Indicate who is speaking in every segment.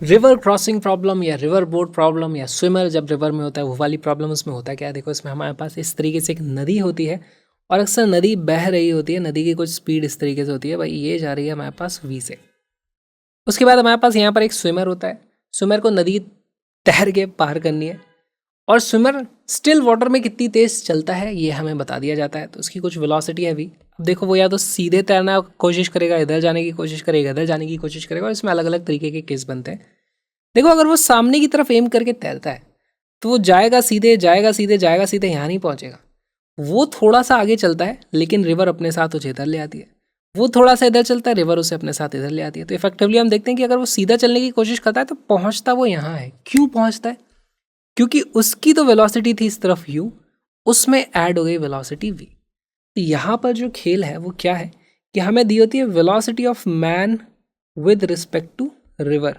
Speaker 1: River crossing problem या river boat problem या swimmer जब रिवर में होता है वो वाली प्रॉब्लम उसमें होता है क्या है। देखो इसमें हमारे पास इस तरीके से एक नदी होती है और अक्सर नदी बह रही होती है, नदी की कुछ स्पीड इस तरीके से होती है, भाई ये जा रही है हमारे पास v से। उसके बाद हमारे पास यहाँ पर एक स्विमर होता है, स्विमर को नदी तैर के पार करनी है और स्विमर स्टिल वाटर में कितनी तेज चलता है ये हमें बता दिया जाता है, तो उसकी कुछ वेलोसिटी है v। अब देखो वो या तो सीधे तैरना कोशिश करेगा, इधर जाने की कोशिश करेगा, इधर जाने की कोशिश करेगा, और इसमें अलग अलग तरीके के केस बनते हैं। देखो अगर वो सामने की तरफ एम करके तैरता है तो वो जाएगा सीधे जाएगा सीधे जाएगा सीधे, यहाँ नहीं पहुंचेगा। वो थोड़ा सा आगे चलता है लेकिन रिवर अपने साथ उसे इधर ले आती है, वो थोड़ा सा इधर चलता है, रिवर उसे अपने साथ इधर ले आती है। तो इफेक्टिवली हम देखते हैं कि अगर वो सीधा चलने की कोशिश करता है तो पहुंचता वो यहाँ है। क्यों पहुंचता है? क्योंकि उसकी तो वेलोसिटी थी इस तरफ u, उसमें ऐड हो गई वेलोसिटी v। तो यहाँ पर जो खेल है वो क्या है कि हमें दी होती है velocity of man with respect to river,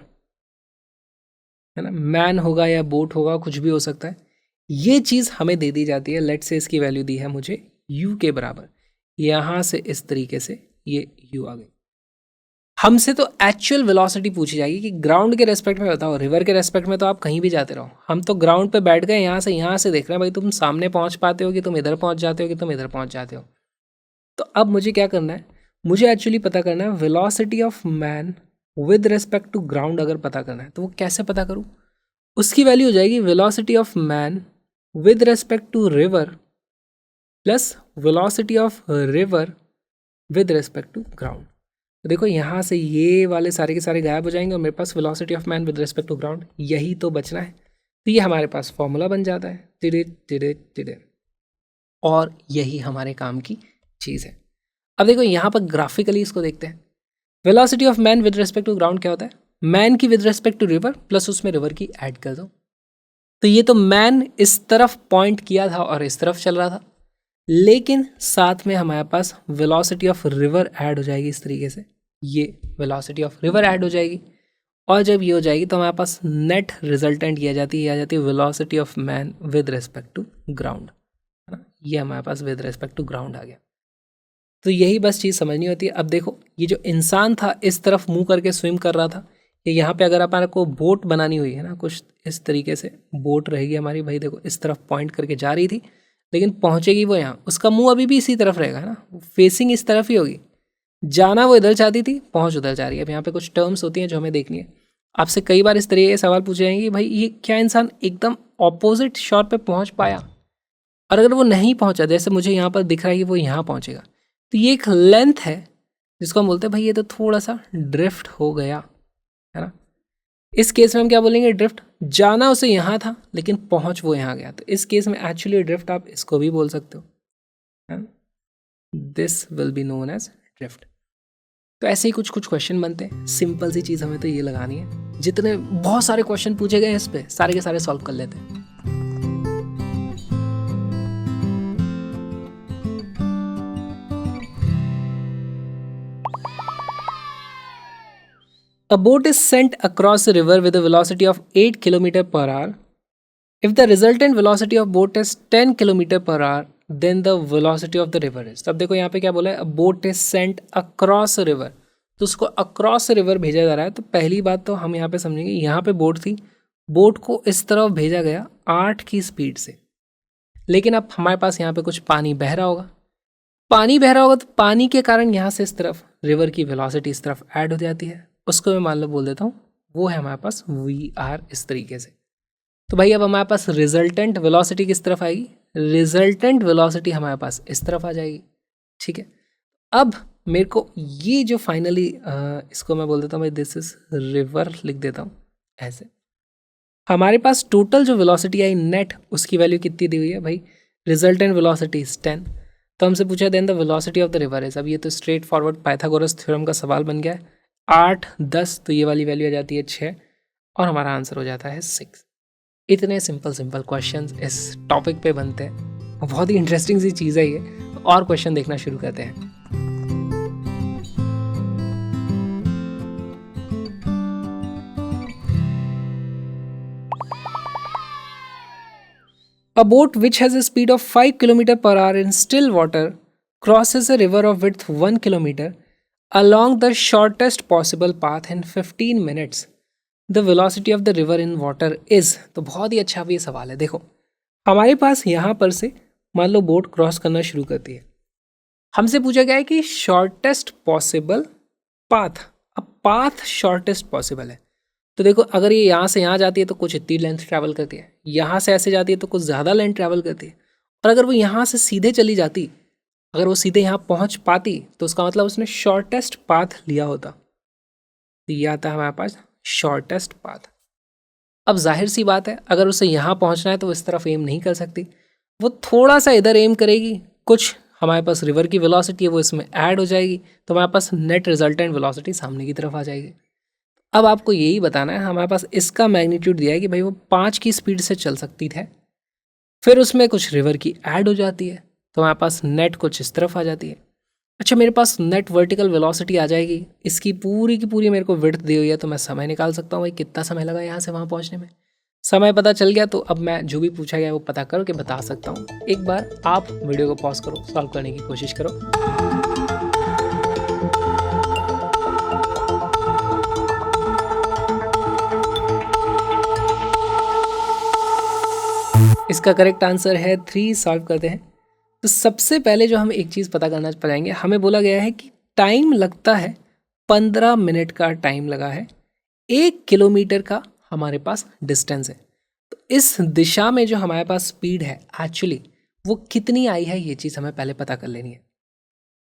Speaker 1: है ना। मैन होगा या बोट होगा, कुछ भी हो सकता है। ये चीज़ हमें दे दी जाती है। लेट से इसकी वैल्यू दी है मुझे u के बराबर, यहाँ से इस तरीके से ये u आ गई। हमसे तो एक्चुअल वेलोसिटी पूछी जाएगी कि ग्राउंड के रेस्पेक्ट में बताओ, रिवर के रेस्पेक्ट में तो आप कहीं भी जाते रहो, हम तो ग्राउंड पे बैठ गए, यहाँ से देख रहे हैं भाई तुम सामने पहुंच पाते हो कि तुम इधर पहुंच जाते हो कि तुम इधर पहुंच जाते हो। तो अब मुझे क्या करना है, मुझे एक्चुअली पता करना है velocity of man with respect to ground. अगर पता करना है तो वो कैसे पता करूँ, उसकी वैल्यू हो जाएगी velocity of man with respect to river plus velocity of river with respect to ground. तो देखो यहाँ से ये वाले सारे के सारे गायब हो जाएंगे और मेरे पास velocity of man with respect to ground यही तो बचना है। तो ये हमारे पास फॉर्मूला बन जाता है, टिडे टिडे टिडे, और यही हमारे काम की चीज़ है। अब देखो यहाँ पर ग्राफिकली इसको देखते हैं। Velocity of man with respect to ground क्या होता है, मैन की with respect to river plus उसमें रिवर की ऐड कर दो। तो ये तो मैन इस तरफ पॉइंट किया था और इस तरफ चल रहा था, लेकिन साथ में हमारे पास वेलोसिटी ऑफ रिवर ऐड हो जाएगी इस तरीके से, ये वेलोसिटी ऑफ रिवर ऐड हो जाएगी। और जब ये हो जाएगी तो हमारे पास नेट रिजल्टेंट ये आ जाती है velocity of man with respect to ground, है ना। ये हमारे पास विद रिस्पेक्ट टू ग्राउंड आ गया। तो यही बस चीज़ समझनी होती है। अब देखो ये जो इंसान था इस तरफ मुंह करके स्विम कर रहा था, ये यहाँ पे अगर अपन को बोट बनानी हुई है ना, कुछ इस तरीके से बोट रहेगी हमारी, भाई देखो इस तरफ पॉइंट करके जा रही थी लेकिन पहुँचेगी वो यहाँ, उसका मुंह अभी भी इसी तरफ रहेगा, है ना, फेसिंग इस तरफ ही होगी। जाना वो इधर चाहती थी, पहुँच उधर जा रही है। अब यहाँ पे कुछ टर्म्स होती हैं जो हमें देखनी है। आपसे कई बार इस तरीके के सवाल पूछे जाएंगे, भाई ये क्या इंसान एकदम ऑपोजिट शॉर पे पहुँच पाया, और अगर वो नहीं पहुँचा, जैसे मुझे यहाँ पर दिख रहा है कि वो यहाँ पहुँचेगा, तो ये एक लेंथ है जिसको हम बोलते हैं भाई ये तो थोड़ा सा ड्रिफ्ट हो गया, है ना। इस केस में हम क्या बोलेंगे, ड्रिफ्ट। जाना उसे यहाँ था लेकिन पहुँच वो यहाँ गया, तो इस केस में एक्चुअली ड्रिफ्ट आप इसको भी बोल सकते हो, है ना। This will be known as drift. तो ऐसे ही कुछ कुछ क्वेश्चन बनते हैं। सिंपल सी चीज़ हमें तो ये लगानी है, जितने बहुत सारे क्वेश्चन पूछे गए हैं इस पे सारे के सारे सॉल्व कर लेते हैं। A boat is sent across a river with a velocity of 8 km per hour. If the resultant velocity of boat is 10 km per hour, then the velocity of the river is। तब देखो यहाँ पे क्या बोला है, a boat is sent across a river, तो उसको across a river भेजा जा रहा है। तो पहली बात तो हम यहाँ पे समझेंगे, यहाँ पे बोट थी, बोट को इस तरफ भेजा गया 8 की स्पीड से, लेकिन अब हमारे पास यहाँ पे कुछ पानी बह रहा होगा, पानी बह रहा होगा तो पानी के कारण यहाँ से इस तरफ रिवर की वेलोसिटी इस तरफ ऐड हो जाती है, उसको मैं मान लो बोल देता हूँ वो है हमारे पास वी आर, इस तरीके से। तो भाई अब हमारे पास रिजल्टेंट वेलोसिटी किस तरफ आएगी, रिजल्टेंट वेलोसिटी हमारे पास इस तरफ आ जाएगी, ठीक है। अब मेरे को ये जो फाइनली इसको मैं बोल देता हूँ भाई दिस इज रिवर, लिख देता हूँ ऐसे। हमारे पास टोटल जो वेलोसिटी आई नेट, उसकी वैल्यू कितनी दी हुई है भाई, रिजल्टेंट वेलोसिटी इज 10। तो हमसे पूछा then the velocity of the river is. अब ये तो स्ट्रेट फॉरवर्ड पाइथागोरस थ्योरम का सवाल बन गया है। 8 10 तो ये वाली वैल्यू आ जाती है 6 और हमारा आंसर हो जाता है 6। इतने सिंपल क्वेश्चंस इस टॉपिक पे बनते हैं, बहुत ही इंटरेस्टिंग सी चीज़ है ये। और क्वेश्चन देखना शुरू करते हैं। A boat which has a speed of 5 km per hour in still water crosses a river of width 1 km along the shortest possible path in 15 minutes. The velocity of the river in water is. तो बहुत ही अच्छा ये सवाल है। देखो हमारे पास यहाँ पर से मान लो बोट क्रॉस करना शुरू करती है, हमसे पूछा गया है कि शॉर्टेस्ट पॉसिबल पाथ। अब पाथ शॉर्टेस्ट पॉसिबल है, तो देखो अगर ये यहाँ से यहाँ जाती है तो कुछ इतनी लेंथ ट्रैवल करती है, यहाँ से ऐसे जाती है तो कुछ ज़्यादा लेंथ ट्रैवल करती है, और अगर वो यहाँ से सीधे चली जाती, अगर वो सीधे यहाँ पहुँच पाती तो उसका मतलब उसने शॉर्टेस्ट पाथ लिया होता। तो ये आता है हमारे पास शॉर्टेस्ट पाथ। अब जाहिर सी बात है अगर उसे यहाँ पहुँचना है तो वो इस तरफ एम नहीं कर सकती, वो थोड़ा सा इधर एम करेगी, कुछ हमारे पास रिवर की वेलोसिटी है वो इसमें ऐड हो जाएगी, तो हमारे पास नेट रिजल्टेंट वेलोसिटी सामने की तरफ आ जाएगी। अब आपको यही बताना है, हमारे पास इसका मैग्नीट्यूड दिया है कि भाई वो 5 की स्पीड से चल सकती है, फिर उसमें कुछ रिवर की ऐड हो जाती है, तो हमारे पास नेट कुछ इस तरफ आ जाती है। अच्छा मेरे पास नेट वर्टिकल वेलोसिटी आ जाएगी, इसकी पूरी की पूरी मेरे को विड्थ दी हुई है, तो मैं समय निकाल सकता हूँ भाई कितना समय लगा यहाँ से वहाँ पहुँचने में। समय पता चल गया तो अब मैं जो भी पूछा गया वो पता करके बता सकता हूँ। एक बार आप वीडियो को पॉज करो, सॉल्व करने की कोशिश करो। इसका करेक्ट आंसर है 3। सॉल्व करते हैं। तो सबसे पहले जो हम एक चीज़ पता करना पाएंगे, हमें बोला गया है कि टाइम लगता है 15 मिनट का टाइम लगा है, 1 किलोमीटर का हमारे पास डिस्टेंस है। तो इस दिशा में जो हमारे पास स्पीड है एक्चुअली वो कितनी आई है, ये चीज़ हमें पहले पता कर लेनी है।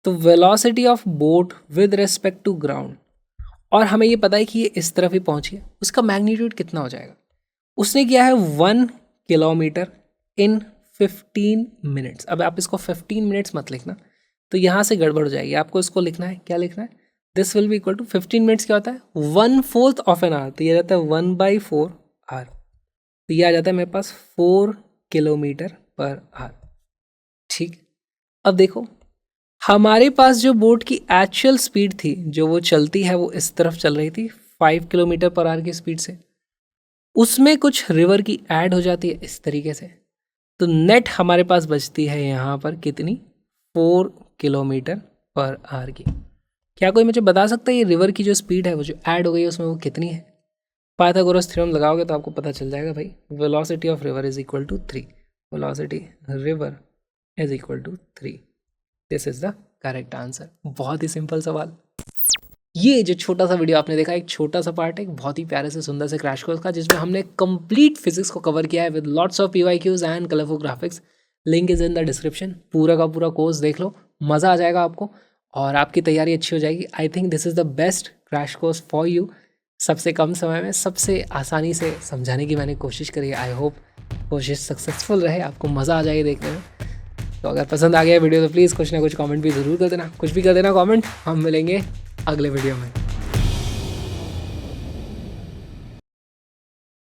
Speaker 1: तो velocity of boat with respect to ground, और हमें ये पता है कि ये इस तरफ ही पहुंची है, उसका मैग्नीट्यूड कितना हो जाएगा। उसने किया है 1 किलोमीटर इन 15 मिनट्स। अब आप इसको 15 मिनट्स मत लिखना, तो यहाँ से गड़बड़ हो जाएगी। आपको इसको लिखना है, क्या लिखना है, this will be equal to 15 minutes क्या होता है 1/4 ऑफ एन आवर, तो ये रहता है 1/4 आवर, तो ये आ जाता है मेरे पास 4 किलोमीटर पर आवर। ठीक, अब देखो हमारे पास जो बोट की एक्चुअल स्पीड थी जो वो चलती है वो इस तरफ चल रही थी 5 किलोमीटर पर आवर की स्पीड से, उसमें कुछ रिवर की ऐड हो जाती है इस तरीके से, तो नेट हमारे पास बचती है यहाँ पर कितनी, 4 किलोमीटर पर आवर की। क्या कोई मुझे बता सकता है ये रिवर की जो स्पीड है वो जो ऐड हो गई है उसमें वो कितनी है। पाइथागोरस थ्योरम लगाओगे तो आपको पता चल जाएगा भाई, velocity of river is equal to 3, velocity river is equal to 3। This is the correct answer. बहुत ही सिंपल सवाल। ये जो छोटा सा वीडियो आपने देखा एक छोटा सा पार्ट है एक बहुत ही प्यारे से सुंदर से क्रैश कोर्स का, जिसमें हमने कंप्लीट फिजिक्स को कवर किया है with lots of PYQs and colourful graphics. Link is in the description. पूरा का पूरा कोर्स देख लो, मज़ा आ जाएगा आपको और आपकी तैयारी अच्छी हो जाएगी। I think this is the best crash course for you. सबसे कम समय में सबसे आसानी से समझाने की मैंने कोशिश करी है। आई होप कोशिश सक्सेसफुल रहे, आपको मज़ा आ जाए देखने में। तो अगर पसंद आ गया वीडियो तो प्लीज़ कुछ ना कुछ कमेंट भी ज़रूर कर देना, कुछ भी कर देना कमेंट। हम मिलेंगे अगले वीडियो में।